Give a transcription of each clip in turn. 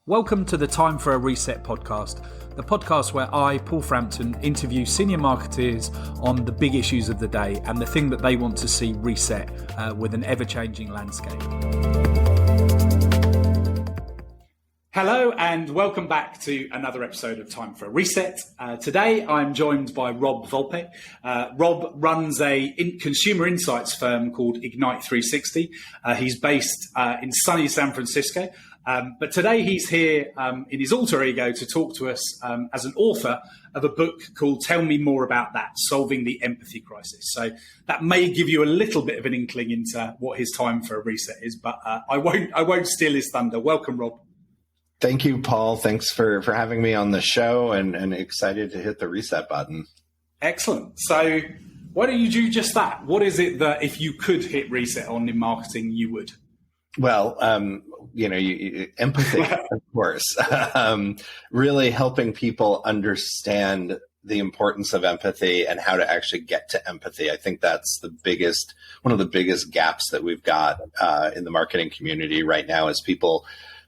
Welcome to the Time for a Reset podcast, the podcast where I, Paul Frampton, interview senior marketers on the big issues of the day and the thing that they want to see reset with an ever-changing landscape. Hello and welcome back to another episode of Time for a Reset. Today I'm joined by Rob Volpe. Rob runs a consumer insights firm called Ignite 360. He's based in sunny San Francisco. But today he's here in his alter ego to talk to us as an author of a book called Tell Me More About That, Solving the Empathy Crisis. So that may give you a little bit of an inkling into what his time for a reset is, but I won't steal his thunder. Welcome, Rob. Thank you, Paul. Thanks for having me on the show and excited to hit the reset button. Excellent. So why don't you do just that? What is it that if you could hit reset on in marketing, you would? Well, empathy, of course, really helping people understand the importance of empathy and how to actually get to empathy. I think that's one of the biggest gaps that we've got in the marketing community right now is people,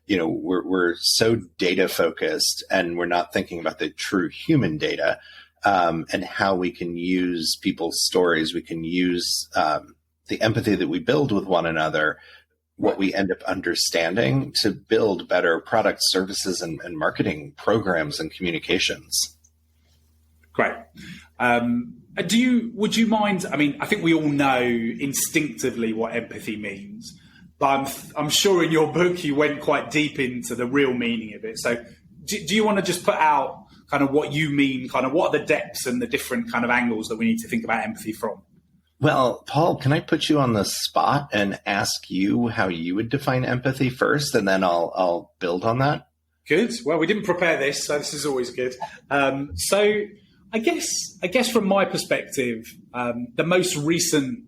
we're so data focused and we're not thinking about the true human data and how we can use people's stories. We can use the empathy that we build with one another, what we end up understanding to build better products, services, and marketing programs and communications. Great. Would you mind, I think we all know instinctively what empathy means, but I'm sure in your book you went quite deep into the real meaning of it. So do you want to just put out kind of what you mean, kind of what are the depths and the different kind of angles that we need to think about empathy from? Well, Paul, can I put you on the spot and ask you how you would define empathy first, and then I'll build on that? Good. Well, we didn't prepare this, so this is always good. So I guess from my perspective, the most recent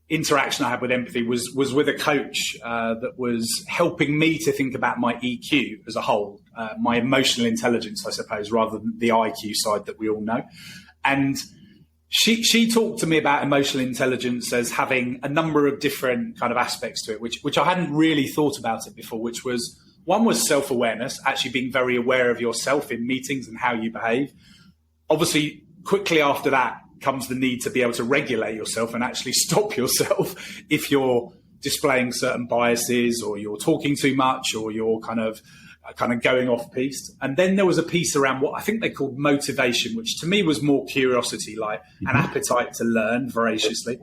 interaction I had with empathy was with a coach that was helping me to think about my EQ as a whole, my emotional intelligence, I suppose, rather than the IQ side that we all know. And She talked to me about emotional intelligence as having a number of different kind of aspects to it, which I hadn't really thought about it before, which was, one was self-awareness, actually being very aware of yourself in meetings and how you behave. Obviously, quickly after that comes the need to be able to regulate yourself and actually stop yourself if you're displaying certain biases or you're talking too much or you're kind of going off piste. And then there was a piece around what I think they called motivation, which to me was more curiosity, like an appetite to learn voraciously.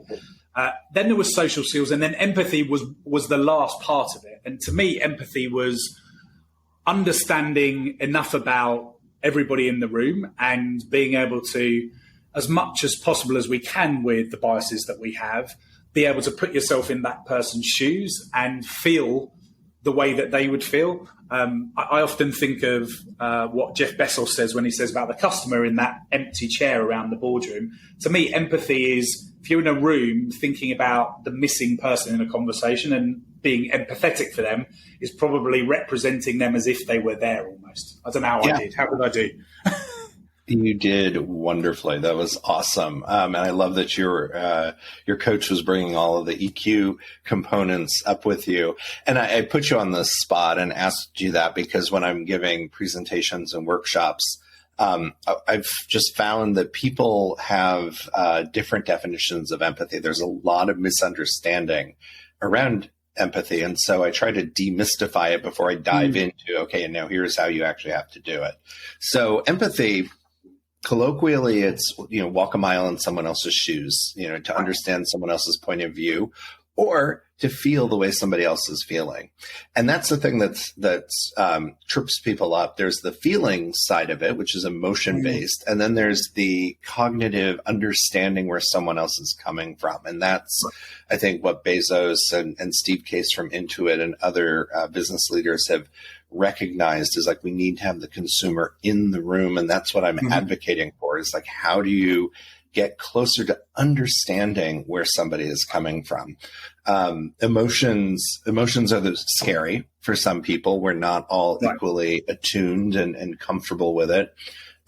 Then there was social skills, and then empathy was the last part of it. And to me, empathy was understanding enough about everybody in the room and being able to, as much as possible as we can with the biases that we have, be able to put yourself in that person's shoes and feel the way that they would feel. I often think of what Jeff Bezos says when he says about the customer in that empty chair around the boardroom. To me, empathy is if you're in a room thinking about the missing person in a conversation and being empathetic for them is probably representing them as if they were there almost. I don't know how I did. How did I do? You did wonderfully. That was awesome. And I love that your coach was bringing all of the EQ components up with you. And I put you on the spot and asked you that because when I'm giving presentations and workshops, I've just found that people have different definitions of empathy. There's a lot of misunderstanding around empathy. And so I try to demystify it before I dive into, okay, and now here's how you actually have to do it. So empathy, colloquially, it's, walk a mile in someone else's shoes, to understand someone else's point of view or to feel the way somebody else is feeling. And that's the thing that's trips people up. There's the feeling side of it, which is emotion based. And then there's the cognitive understanding where someone else is coming from. And that's, I think, what Bezos and Steve Case from Intuit and other business leaders have recognized is like, we need to have the consumer in the room. And that's what I'm advocating for is like, how do you get closer to understanding where somebody is coming from? Emotions are scary for some people. We're not all equally attuned and comfortable with it.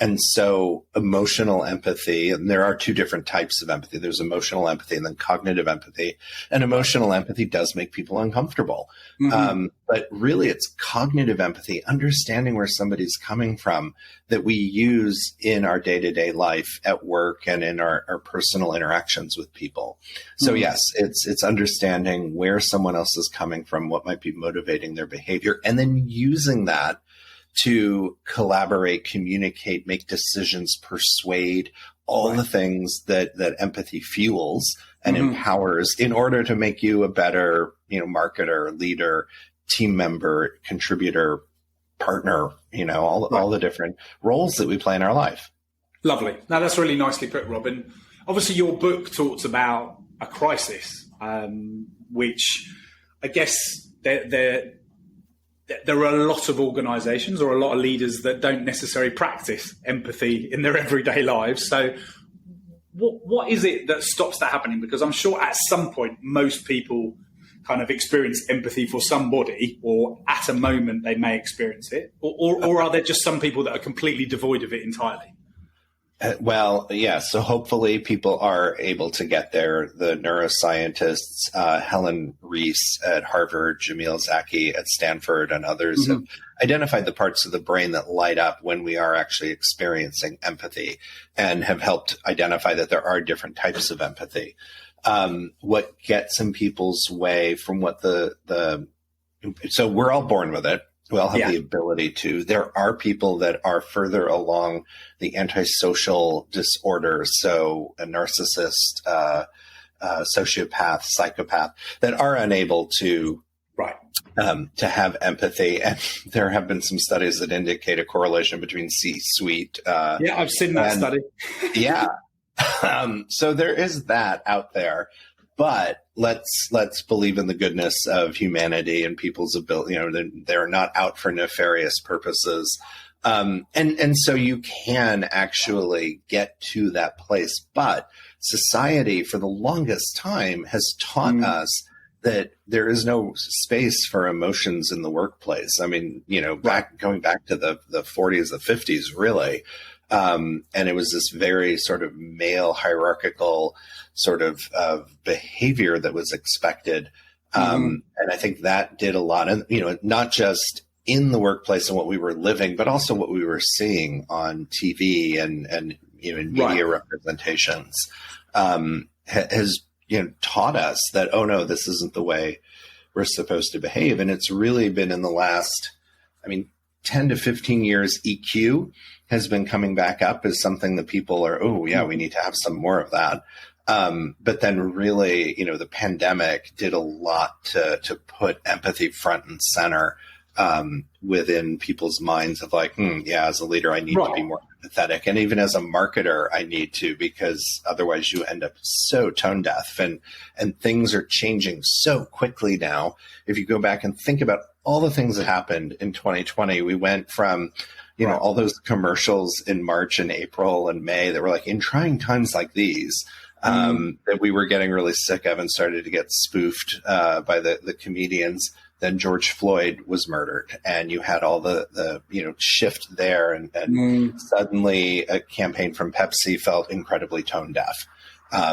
And so emotional empathy, and there are two different types of empathy. There's emotional empathy and then cognitive empathy. And emotional empathy does make people uncomfortable. But really it's cognitive empathy, understanding where somebody's coming from, that we use in our day-to-day life at work and in our personal interactions with people. So yes, it's understanding where someone else is coming from, what might be motivating their behavior, and then using that to collaborate, communicate, make decisions, persuade, all the things that empathy fuels and empowers in order to make you a better, marketer, leader, team member, contributor, partner, all the different roles that we play in our life. Lovely. Now that's really nicely put, Robin. Obviously your book talks about a crisis, which I guess there are a lot of organizations or a lot of leaders that don't necessarily practice empathy in their everyday lives. So what is it that stops that happening? Because I'm sure at some point, most people kind of experience empathy for somebody, or at a moment they may experience it, or are there just some people that are completely devoid of it entirely? Well, yeah. So hopefully people are able to get there. The neuroscientists, Helen Reese at Harvard, Jamil Zaki at Stanford, and others have identified the parts of the brain that light up when we are actually experiencing empathy, and have helped identify that there are different types of empathy. What gets in people's way from what so we're all born with it. We all have the ability to. There are people that are further along the antisocial disorders, so a narcissist, sociopath, psychopath, that are unable to have empathy. And there have been some studies that indicate a correlation between C-suite. I've seen that study. So there is that out there. But let's believe in the goodness of humanity and people's ability. They're not out for nefarious purposes, and so you can actually get to that place. But society, for the longest time, has taught us that there is no space for emotions in the workplace. I mean, going back to the 40s, the 50s, really. And it was this very sort of male hierarchical sort of behavior that was expected. And I think that did a lot. And, not just in the workplace and what we were living, but also what we were seeing on TV and in media representations, has, taught us that, oh no, this isn't the way we're supposed to behave. And it's really been in the last, 10 to 15 years, EQ has been coming back up as something that people are, we need to have some more of that. But then really, the pandemic did a lot to put empathy front and center within people's minds of like, as a leader, I need to be more empathetic. And even as a marketer, I need to, because otherwise you end up so tone deaf, and things are changing so quickly now. If you go back and think about all the things that happened in 2020, we went from, all those commercials in March and April and May that were like, in trying times like these, that we were getting really sick of and started to get spoofed by the comedians. Then George Floyd was murdered, and you had all the shift there, and suddenly a campaign from Pepsi felt incredibly tone deaf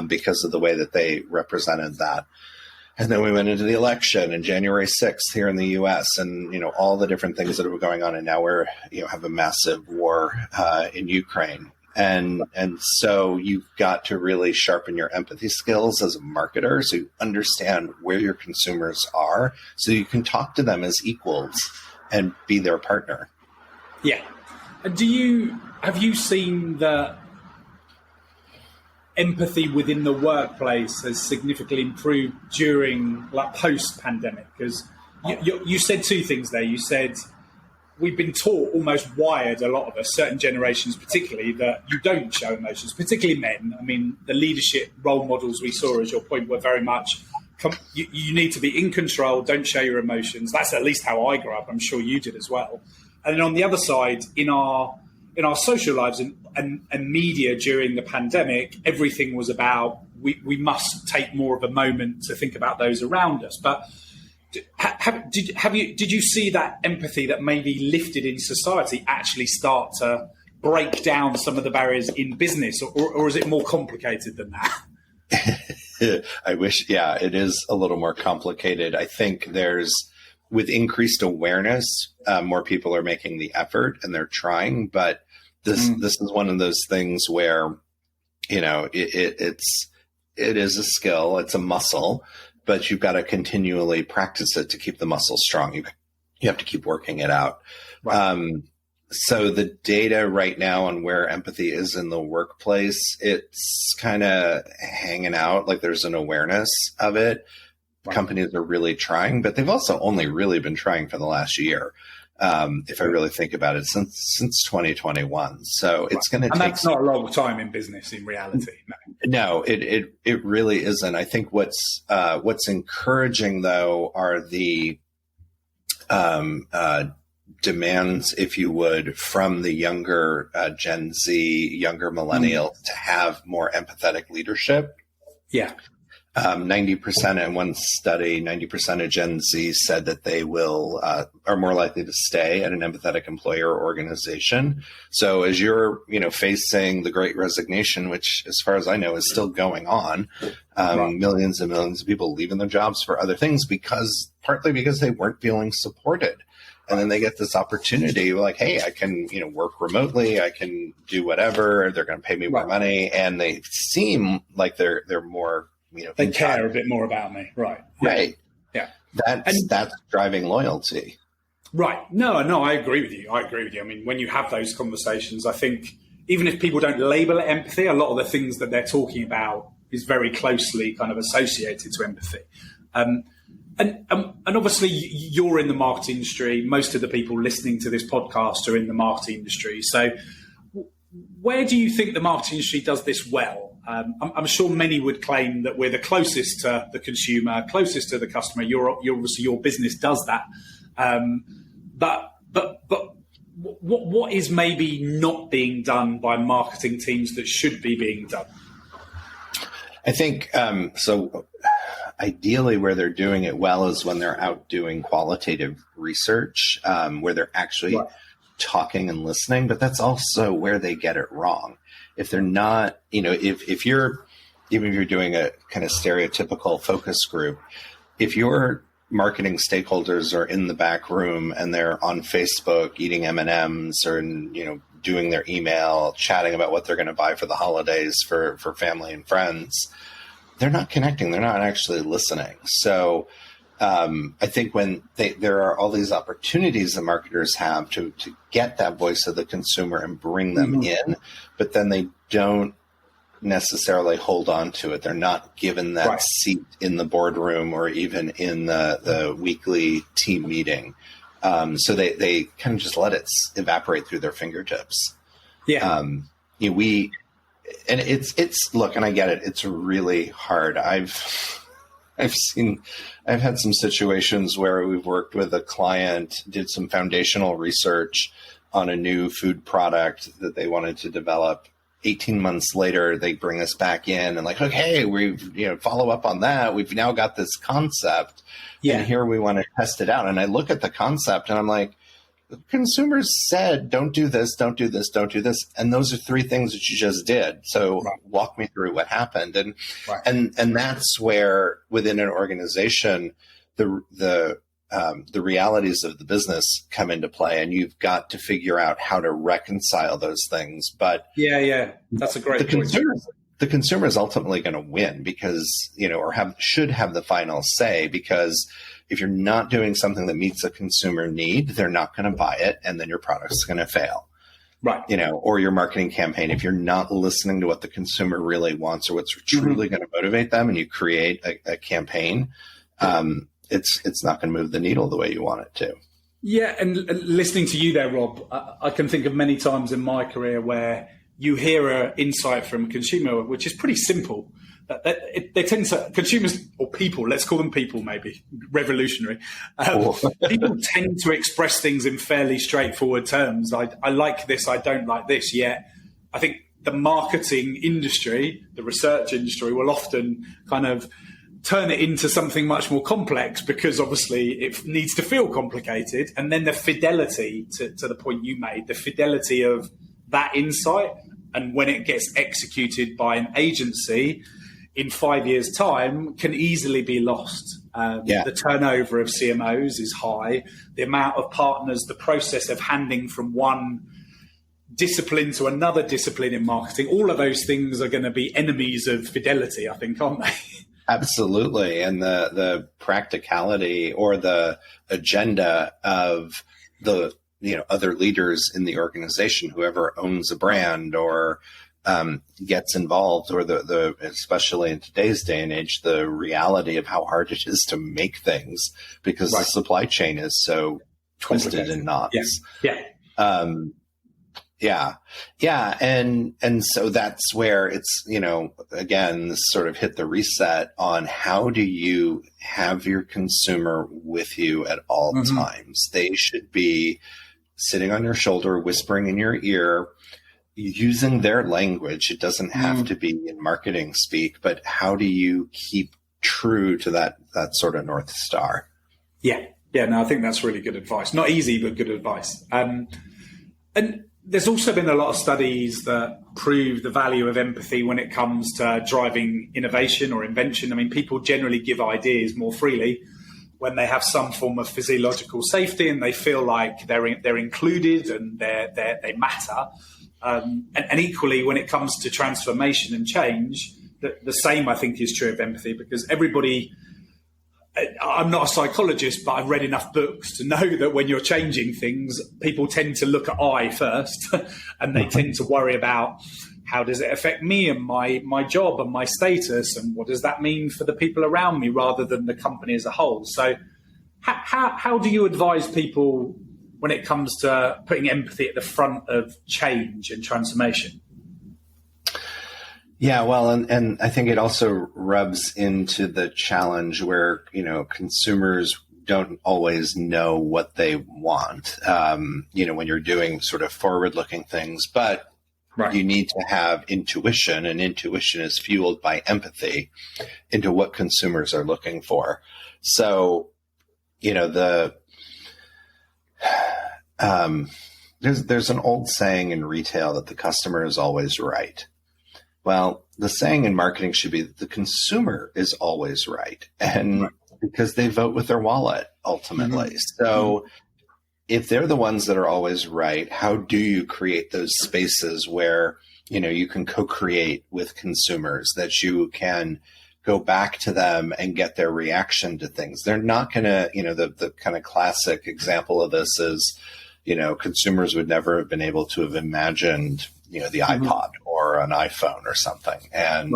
because of the way that they represented that. And then we went into the election and January 6th here in the U.S. and, all the different things that were going on. And now we're, have a massive war in Ukraine. And so you've got to really sharpen your empathy skills as a marketer, so you understand where your consumers are, so you can talk to them as equals and be their partner. Yeah. Have you seen that empathy within the workplace has significantly improved during post-pandemic? Because you said two things there. You said we've been taught, almost wired, a lot of us, certain generations particularly, that you don't show emotions, particularly men. The leadership role models we saw, as your point, were very much, you need to be in control, don't show your emotions. That's at least how I grew up. I'm sure you did as well. And then on the other side, in our social lives and media during the pandemic, everything was about, we must take more of a moment to think about those around us. But did you see that empathy that maybe lifted in society actually start to break down some of the barriers in business, or is it more complicated than that? I wish, yeah, it is a little more complicated. I think with increased awareness, more people are making the effort and they're trying, but this is one of those things where, it is a skill, it's a muscle, but you've got to continually practice it to keep the muscle strong. You have to keep working it out. Right. So the data right now on where empathy is in the workplace, it's kind of hanging out. Like there's an awareness of it. Right. Companies are really trying, but they've also only really been trying for the last year. If I really think about it, since 2021. So it's going to take. And that's not a long time in business in reality. No, it really isn't. I think what's encouraging though are the demands, if you would, from the younger Gen Z, younger millennials to have more empathetic leadership. Yeah. 90% in one study, 90% of Gen Z said that they are more likely to stay at an empathetic employer or organization. So as you're, facing the Great Resignation, which as far as I know is still going on, millions and millions of people leaving their jobs for other things partly because they weren't feeling supported. And then they get this opportunity like, hey, I can, work remotely. I can do whatever. They're going to pay me more money. And they seem like they're more, they care a bit more about me. Right. Right. Yeah. That's driving loyalty. Right. No, I agree with you. I mean, when you have those conversations, I think even if people don't label it empathy, a lot of the things that they're talking about is very closely kind of associated to empathy. And obviously you're in the marketing industry. Most of the people listening to this podcast are in the marketing industry. So where do you think the marketing industry does this well? I'm sure many would claim that we're the closest to the consumer, closest to the customer. You're obviously, your business does that. But what is maybe not being done by marketing teams that should be being done? I think so. Ideally, where they're doing it well is when they're out doing qualitative research, where they're actually talking and listening. But that's also where they get it wrong. If they're not, if you're doing a kind of stereotypical focus group, if your marketing stakeholders are in the back room and they're on Facebook eating M&Ms or, doing their email, chatting about what they're going to buy for the holidays for family and friends, they're not connecting. They're not actually listening. So I think when there are all these opportunities that marketers have to get that voice of the consumer and bring them in, but then they don't necessarily hold on to it. They're not given that seat in the boardroom or even in the weekly team meeting. So they kind of just let it evaporate through their fingertips. Yeah. And it's look, and I get it. It's really hard. I've had some situations where we've worked with a client, did some foundational research on a new food product that they wanted to develop. 18 months later, they bring us back in and like, okay, we've, follow up on that. We've now got this concept and here we want to test it out. And I look at the concept and I'm like, consumers said, don't do this, don't do this, don't do this. And those are three things that you just did. So walk me through what happened. And that's where within an organization, the realities of the business come into play, and you've got to figure out how to reconcile those things. But that's a great point. The consumer is ultimately going to win because, should have the final say, because if you're not doing something that meets a consumer need, they're not going to buy it. And then your product's going to fail. Right. Or your marketing campaign, if you're not listening to what the consumer really wants or what's truly going to motivate them, and you create a campaign, it's not going to move the needle the way you want it to. Yeah. And listening to you there, Rob, I can think of many times in my career where you hear an insight from a consumer, which is pretty simple. They tend to, consumers or people, let's call them people, maybe revolutionary. People tend to express things in fairly straightforward terms. I like this, I don't like this. Yet I think the marketing industry, the research industry, will often kind of turn it into something much more complex because obviously it needs to feel complicated. And then the fidelity to the point you made, the fidelity of that insight, and when it gets executed by an agency in 5 years' time, can easily be lost. The turnover of CMOs is high. The amount of partners, the process of handing from one discipline to another discipline in marketing, all of those things are going to be enemies of fidelity, I think, aren't they? Absolutely. And the practicality or the agenda of the other leaders in the organization, whoever owns a brand or gets involved, or the especially in today's day and age, the reality of how hard it is to make things because the supply chain is so twisted in knots. And so that's where it's, again, this sort of hit the reset on how do you have your consumer with you at all times. They should be sitting on your shoulder, whispering in your ear, using their language. It doesn't have to be in marketing speak, but how do you keep true to that sort of North Star? No, I think that's really good advice. Not easy, but good advice. And there's also been a lot of studies that prove the value of empathy when it comes to driving innovation or invention. I mean, people generally give ideas more freely when they have some form of physiological safety and they feel like they're included and they matter. And equally, when it comes to transformation and change, the same, I think, is true of empathy, because everybody... I'm not a psychologist, but I've read enough books to know that when you're changing things, people tend to look at I first and they tend to worry about how does it affect me and my job and my status and what does that mean for the people around me rather than the company as a whole. So how do you advise people when it comes to putting empathy at the front of change and transformation? Yeah, well, and I think it also rubs into the challenge where, consumers don't always know what they want, when you're doing sort of forward-looking things, but you need to have intuition, and intuition is fueled by empathy into what consumers are looking for. So, there's an old saying in retail that the customer is always right. Well, the saying in marketing should be that the consumer is always right, and because they vote with their wallet ultimately. So if they're the ones that are always right, how do you create those spaces where, you can co-create with consumers, that you can go back to them and get their reaction to things? They're not going to, the kind of classic example of this is, consumers would never have been able to have imagined, the iPod or an iPhone or something. And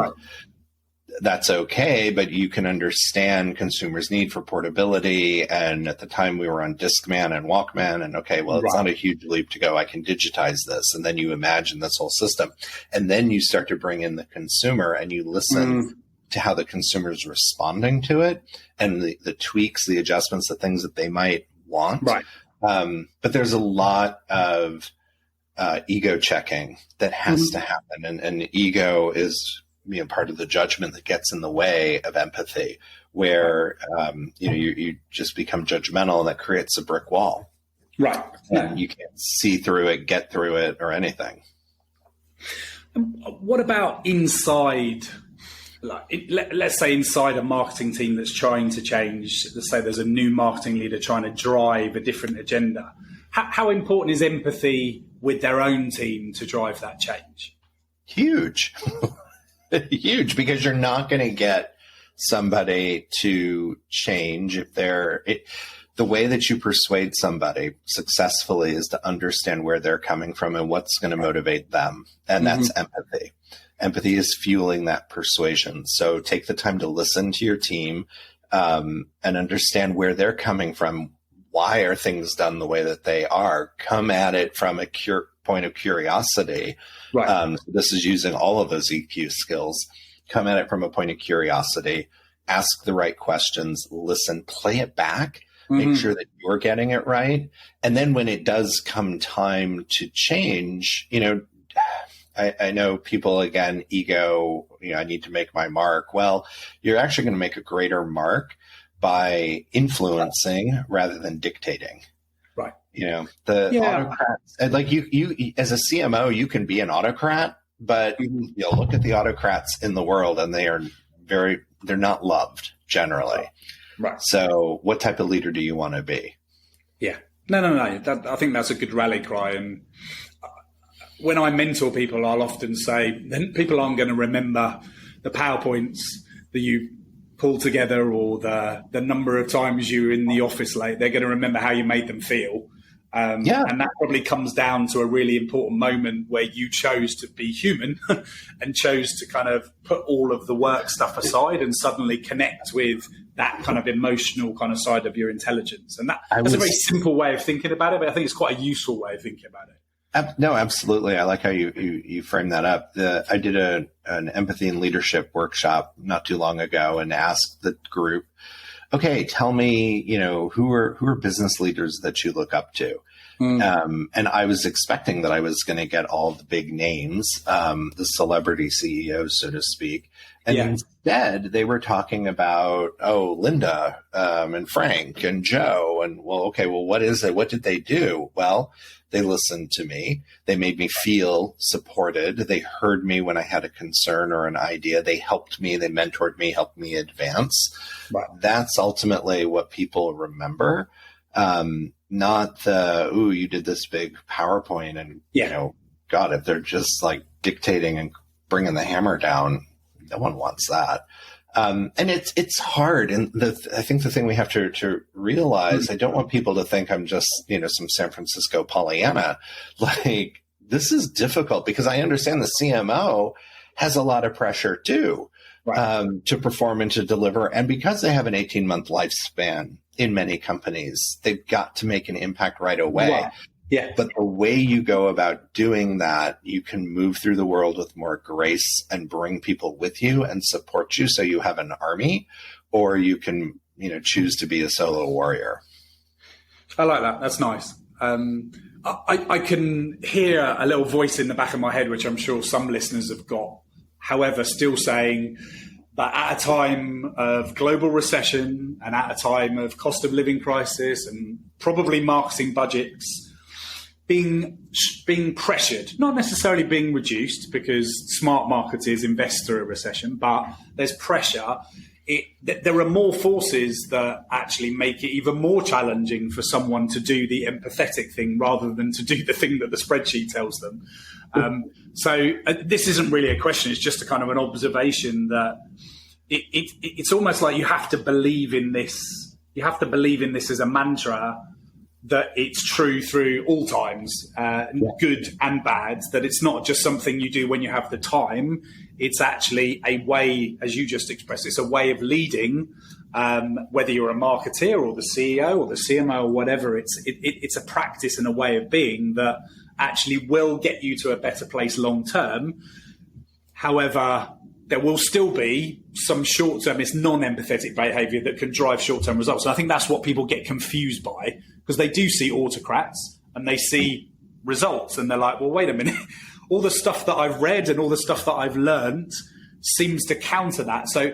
that's okay, but you can understand consumers' need for portability. And at the time we were on Discman and Walkman, and it's not a huge leap to go, I can digitize this. And then you imagine this whole system. And then you start to bring in the consumer and you listen to how the consumer is responding to it and the tweaks, the adjustments, the things that they might want. But there's a lot of ego checking that has to happen. And ego is part of the judgment that gets in the way of empathy, where you just become judgmental, and that creates a brick wall. And you can't see through it, get through it, or anything. What about inside, let's say inside a marketing team that's trying to change? Let's say there's a new marketing leader trying to drive a different agenda. How important is empathy with their own team to drive that change? Huge. Huge, because you're not going to get somebody to change if the way that you persuade somebody successfully is to understand where they're coming from and what's going to motivate them. And that's empathy. Empathy is fueling that persuasion. So take the time to listen to your team and understand where they're coming from. Why are things done the way that they are? Come at it from a point of curiosity. This is using all of those EQ skills. Come at it from a point of curiosity. Ask the right questions. Listen. Play it back. Make sure that you're getting it right. And then when it does come time to change, I know people, again, ego, I need to make my mark. Well, you're actually going to make a greater mark by influencing rather than dictating. The autocrats, and like you as a CMO, you can be an autocrat, but look at the autocrats in the world, and they're not loved generally. Right. So what type of leader do you want to be? Yeah. No. I think that's a good rally cry. And when I mentor people, I'll often say, then people aren't going to remember the PowerPoints that you pulled together or the number of times you were in the office late. They're going to remember how you made them feel. And that probably comes down to a really important moment where you chose to be human and chose to kind of put all of the work stuff aside and suddenly connect with that kind of emotional kind of side of your intelligence. And that's a very simple way of thinking about it, but I think it's quite a useful way of thinking about it. No, absolutely. I like how you frame that up. I did an empathy and leadership workshop not too long ago and asked the group, okay, tell me, who are business leaders that you look up to? And I was expecting that I was going to get all the big names, the celebrity CEOs, so to speak. And instead they were talking about, Linda, and Frank and Joe. And what is it? What did they do? Well, they listened to me. They made me feel supported. They heard me when I had a concern or an idea. They helped me. They mentored me, helped me advance. Right. That's ultimately what people remember. Not you did this big PowerPoint and, God, if they're just like dictating and bringing the hammer down, no one wants that. And it's hard. And I think the thing we have to realize, I don't want people to think I'm just, some San Francisco Pollyanna. Like, this is difficult because I understand the CMO has a lot of pressure too, to perform and to deliver. And because they have an 18-month lifespan in many companies, they've got to make an impact right away. Wow. Yeah. But the way you go about doing that, you can move through the world with more grace and bring people with you and support you. So you have an army, or you can, choose to be a solo warrior. I like that. That's nice. I can hear a little voice in the back of my head, which I'm sure some listeners have got. However, still saying that at a time of global recession and at a time of cost of living crisis and probably marketing budgets being pressured, not necessarily being reduced, because smart marketers invest through a recession, but there's pressure. There are more forces that actually make it even more challenging for someone to do the empathetic thing rather than to do the thing that the spreadsheet tells them. So this isn't really a question. It's just a kind of an observation that it's almost like you have to believe in this. You have to believe in this as a mantra, that it's true through all times, good and bad, that it's not just something you do when you have the time. It's actually a way, as you just expressed, it's a way of leading, whether you're a marketeer or the CEO or the CMO or whatever. It's a practice and a way of being that actually will get you to a better place long term. However, there will still be some short-term, it's non-empathetic behavior that can drive short-term results. And I think that's what people get confused by, because they do see autocrats and they see results and they're like, well, wait a minute, all the stuff that I've read and all the stuff that I've learned seems to counter that. So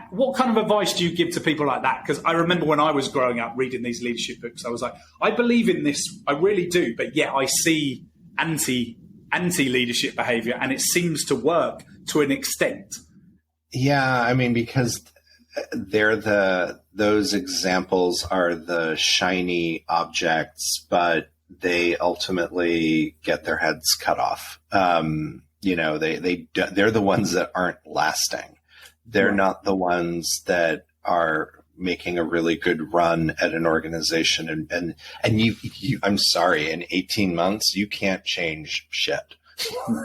what kind of advice do you give to people like that? Because I remember when I was growing up reading these leadership books, I was like, I believe in this, I really do, but yet I see anti-leadership behavior and it seems to work to an extent. Yeah, I mean, because those examples are the shiny objects, but they ultimately get their heads cut off. They're the ones that aren't lasting. They're not the ones that are making a really good run at an organization. And you I'm sorry, in 18 months, you can't change shit.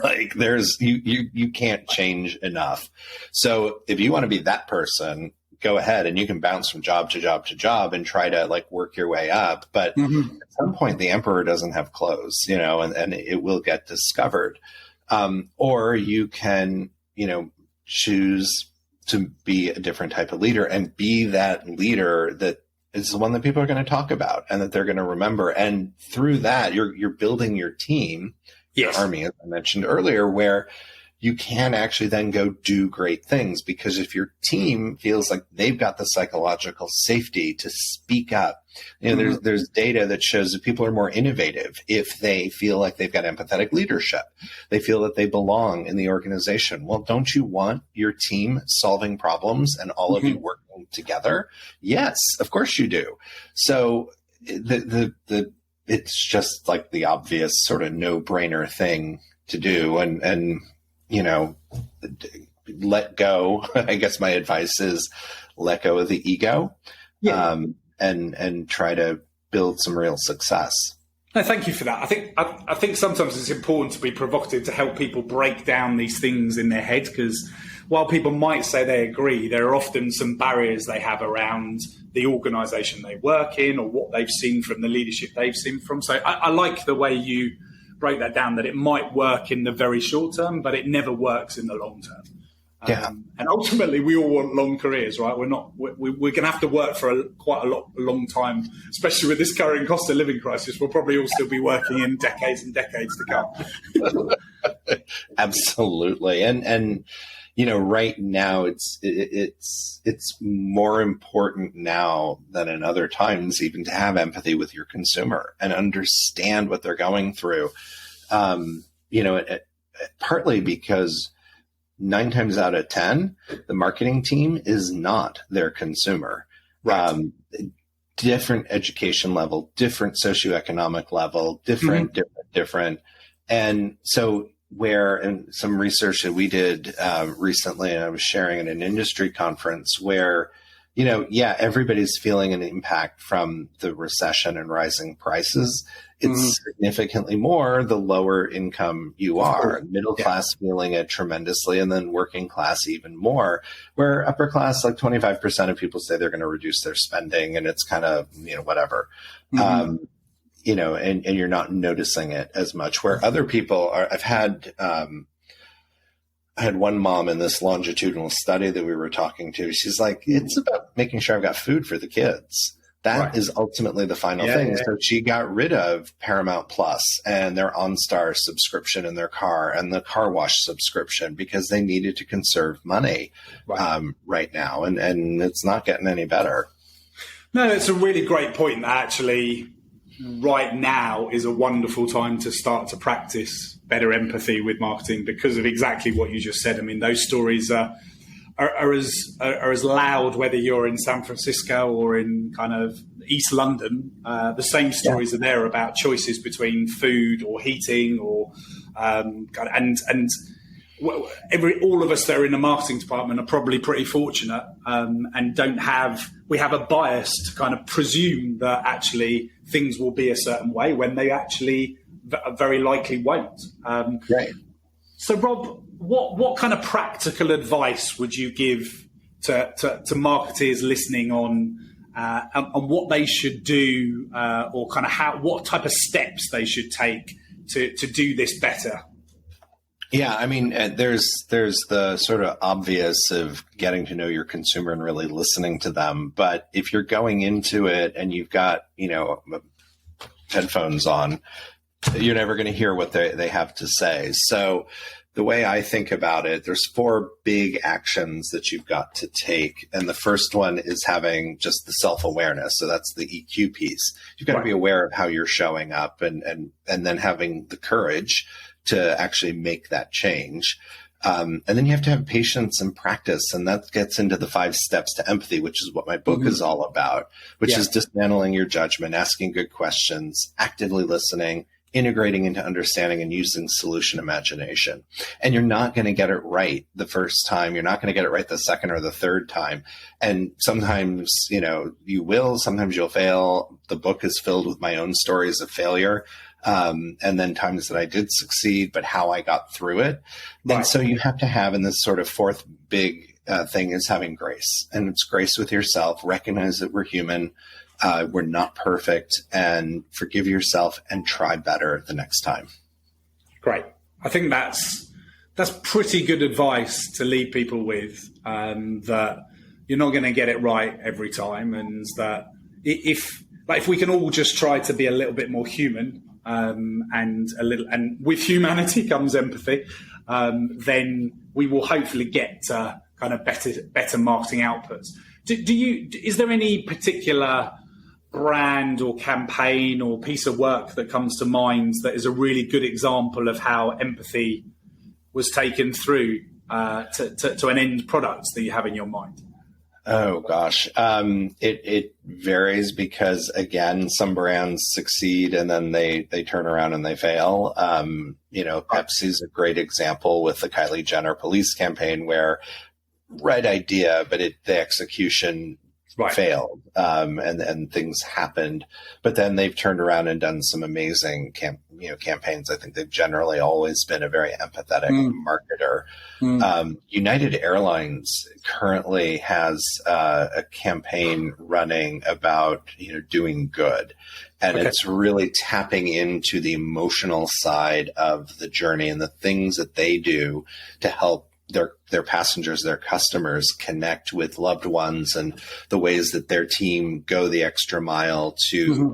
Like you can't change enough. So if you want to be that person, go ahead and you can bounce from job to job to job and try to like work your way up. But at some point the emperor doesn't have clothes, and it will get discovered. Or you can, choose to be a different type of leader and be that leader that is the one that people are going to talk about and that they're going to remember. And through that, you're building your team, your army, as I mentioned earlier, where you can actually then go do great things, because if your team feels like they've got the psychological safety to speak up, there's data that shows that people are more innovative if they feel like they've got empathetic leadership. They feel that they belong in the organization. Well, don't you want your team solving problems and all of you working together? Yes, of course you do. So it's just like the obvious sort of no-brainer thing to do, and let go. I guess my advice is let go of the ego, and try to build some real success. No, thank you for that. I think sometimes it's important to be provocative to help people break down these things in their head, because while people might say they agree, there are often some barriers they have around the organisation they work in or what they've seen from the leadership they've seen from. So I like the way you break that down, that it might work in the very short term, but it never works in the long term. And ultimately, we all want long careers, right? We're going to have to work for quite a long time, especially with this current cost of living crisis. We'll probably all still be working in decades and decades to come. Absolutely. And right now it's more important now than in other times, even to have empathy with your consumer and understand what they're going through. Partly because 9 times out of 10, the marketing team is not their consumer. Right. Different education level, different socioeconomic level, different. And so in some research that we did recently, and I was sharing at an industry conference where, everybody's feeling an impact from the recession and rising prices. It's significantly more the lower income you are. Middle class feeling it tremendously, and then working class even more, where upper class, like 25% of people say they're going to reduce their spending, and it's kind of, whatever. And you're not noticing it as much, where other people are. I had one mom in this longitudinal study that we were talking to. She's like, it's about making sure I've got food for the kids. That is ultimately the final thing. So she got rid of Paramount Plus and their OnStar subscription in their car and the car wash subscription, because they needed to conserve money right now. And it's not getting any better. No, it's a really great point. Actually, right now is a wonderful time to start to practice better empathy with marketing, because of exactly what you just said. I mean, those stories are as loud whether you're in San Francisco or in kind of East London. The same stories are there about choices between food or heating, or all of us that are in the marketing department are probably pretty fortunate, and we have a bias to kind of presume that actually things will be a certain way when they actually very likely won't. Right. So, Rob, what kind of practical advice would you give to marketers listening on what they should do, or kind of what type of steps they should take to do this better? Yeah, I mean, there's the sort of obvious of getting to know your consumer and really listening to them. But if you're going into it and you've got, headphones on, you're never going to hear what they have to say. So the way I think about it, there's 4 big actions that you've got to take. And the first one is having just the self-awareness. So that's the EQ piece. You've got to be aware of how you're showing up, and then having the courage to actually make that change. And then you have to have patience and practice. And that gets into the 5 steps to empathy, which is what my book is all about, which is dismantling your judgment, asking good questions, actively listening, integrating into understanding, and using solution imagination. And you're not going to get it right the first time. You're not going to get it right the second or the third time. And sometimes, you will, sometimes you'll fail. The book is filled with my own stories of failure. And then times that I did succeed, but how I got through it. And so you have to have, in this sort of 4th big thing, is having grace. And it's grace with yourself. Recognize that we're human. We're not perfect, and forgive yourself and try better the next time. Great. I think that's pretty good advice to leave people with, that you're not going to get it right every time. And that if we can all just try to be a little bit more human, and with humanity comes empathy, then we will hopefully get to kind of better marketing outputs. Is there any particular brand or campaign or piece of work that comes to mind that is a really good example of how empathy was taken through to an end product that you have in your mind? Oh gosh, it varies because again, some brands succeed and then they turn around and they fail. Pepsi's a great example with the Kylie Jenner police campaign, where right idea, but the execution failed, and things happened. But then they've turned around and done some amazing campaigns. I think they've generally always been a very empathetic marketer. United Airlines currently has a campaign running about doing good, and it's really tapping into the emotional side of the journey and the things that they do to help their passengers, their customers connect with loved ones, and the ways that their team go the extra mile to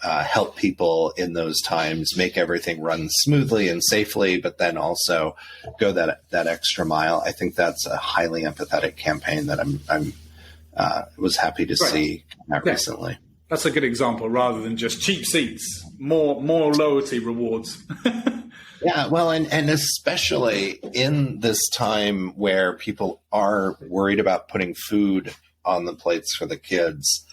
help people in those times, make everything run smoothly and safely, but then also go that extra mile. I think that's a highly empathetic campaign that I'm was happy to see recently. That's a good example, rather than just cheap seats, more loyalty rewards. Yeah, well, and especially in this time where people are worried about putting food on the plates for the kids,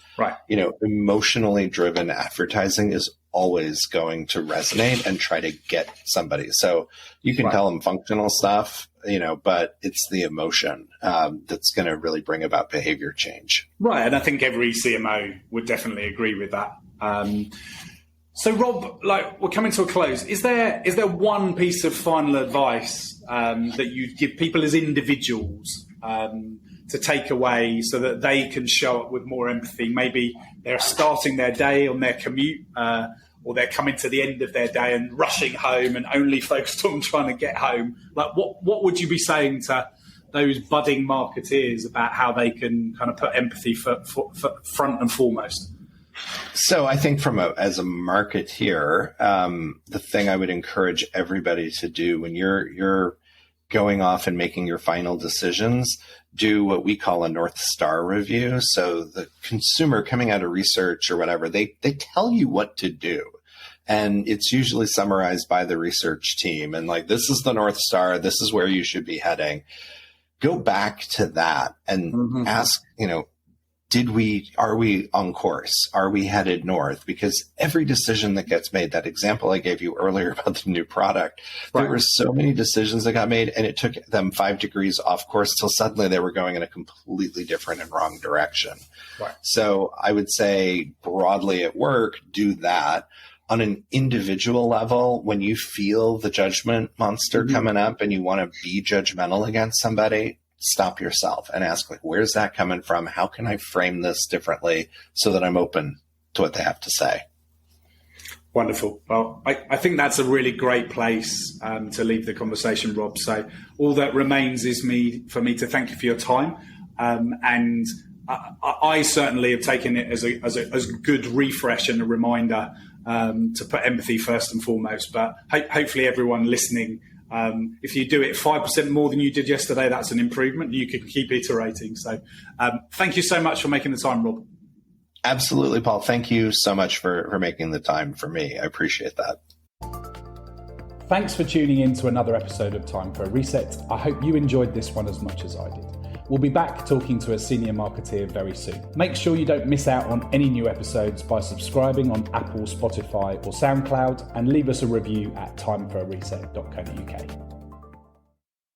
emotionally driven advertising is always going to resonate and try to get somebody. So you can tell them functional stuff, but it's the emotion that's going to really bring about behavior change. Right, and I think every CMO would definitely agree with that. So, Rob, we're coming to a close. Is there one piece of final advice that you'd give people as individuals to take away so that they can show up with more empathy? Maybe they're starting their day on their commute, or they're coming to the end of their day and rushing home and only focused on trying to get home. What would you be saying to those budding marketeers about how they can kind of put empathy for front and foremost? So I think as a marketeer, the thing I would encourage everybody to do when you're going off and making your final decisions, do what we call a North Star review. So the consumer coming out of research or whatever, they tell you what to do. And it's usually summarized by the research team. And this is the North Star. This is where you should be heading. Go back to that and ask, are we on course? Are we headed north? Because every decision that gets made, that example I gave you earlier about the new product, there were so many decisions that got made, and it took them 5 degrees off course till suddenly they were going in a completely different and wrong direction. Right. So I would say broadly at work, do that. On an individual level, when you feel the judgment monster coming up and you want to be judgmental against somebody, stop yourself and ask, where's that coming from? How can I frame this differently so that I'm open to what they have to say? Wonderful. Well, I think that's a really great place to leave the conversation, Rob. So all that remains is for me to thank you for your time. And I certainly have taken it as a good refresh and a reminder to put empathy first and foremost. But hopefully everyone listening, if you do it 5% more than you did yesterday, that's an improvement. You can keep iterating. So thank you so much for making the time, Rob. Absolutely, Paul. Thank you so much for making the time for me. I appreciate that. Thanks for tuning in to another episode of Time for a Reset. I hope you enjoyed this one as much as I did. We'll be back talking to a senior marketeer very soon. Make sure you don't miss out on any new episodes by subscribing on Apple, Spotify or SoundCloud, and leave us a review at timeforareset.co.uk.